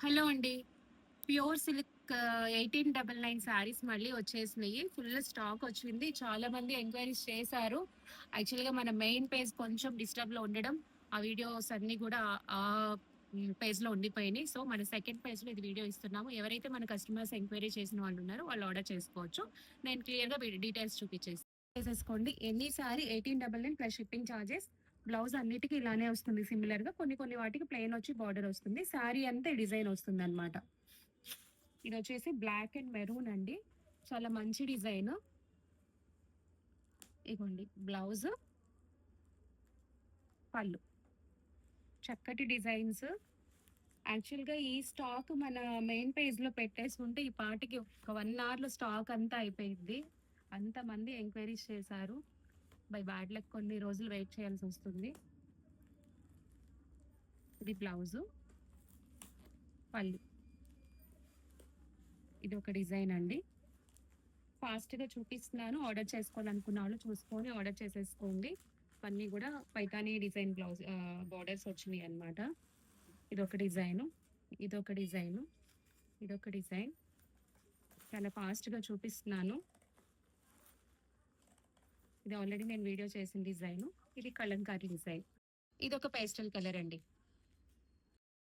Hello అండి. Pure silk 1899 saris మళ్ళీ వచ్చేసినాయి. ఫుల్ స్టాక్ వచ్చింది. చాలా మంది ఎంక్వైరీస్ చేశారు. యాక్చువల్‌గా మన మెయిన్ పేజ్ కొంచెం డిస్టర్బ్‌లో ఉండడం, ఆ వీడియోస్ అన్నీ కూడా ఆ పేజ్‌లో ఉండిపోయినాయి. సో, మన సెకండ్ పేజ్‌లో ఇది వీడియో ఇస్తున్నాము. ఎవరైతే మన కస్టమర్స్ ఎంక్వైరీ చేసిన వాళ్ళు ఉన్నారో వాళ్ళు ఆర్డర్ చేసుకోవచ్చు. నేను క్లియర్‌గా డీటెయిల్స్ చేసేసుకోండి. Any sorry 1899 plus shipping charges. Blouse అన్నిటికీ ఇలానే వస్తుంది సిమిలర్ గా. కొన్ని కొన్ని వాటికి ప్లెయిన్ వచ్చి బార్డర్ వస్తుంది. శారీ అంతా డిజైన్ వస్తుంది అనమాట. ఇది వచ్చేసి బ్లాక్ అండ్ మెరూన్ అండి. చాలా మంచి డిజైన్. ఇగోండి బ్లౌజ్, పళ్ళు, చక్కటి డిజైన్స్. యాక్చువల్ గా ఈ స్టాక్ మన మెయిన్ పేజ్ లో పెట్టేసి ఉంటే ఈ పాటికి ఒక 1 hour లో స్టాక్ అంతా అయిపోయింది. అంతమంది ఎంక్వైరీస్ చేశారు. బై బ్యాడ్ లక్ కొన్ని రోజులు వెయిట్ చేయాల్సి వస్తుంది. ఇది బ్లౌజు, పళ్ళు. ఇది ఒక డిజైన్ అండి. ఫాస్ట్ గా చూపిస్తున్నాను. ఆర్డర్ చేసుకోవాలనుకున్న వాళ్ళు చూసుకొని ఆర్డర్ చేసేసుకోండి. అన్నీ కూడా పైతానీ డిజైన్ బ్లౌజ్ బార్డర్స్ వచ్చినాయి అనమాట. ఇదొక డిజైన్, ఇదొక డిజైన్, ఇదొక డిజైన్. చాలా ఫాస్ట్ గా చూపిస్తున్నాను. ఇది ఆల్రెడీ నేను వీడియో చేసిన డిజైన్. ఇది కలంకారీ డిజైన్. ఇదొక పేస్టల్ కలర్ అండి.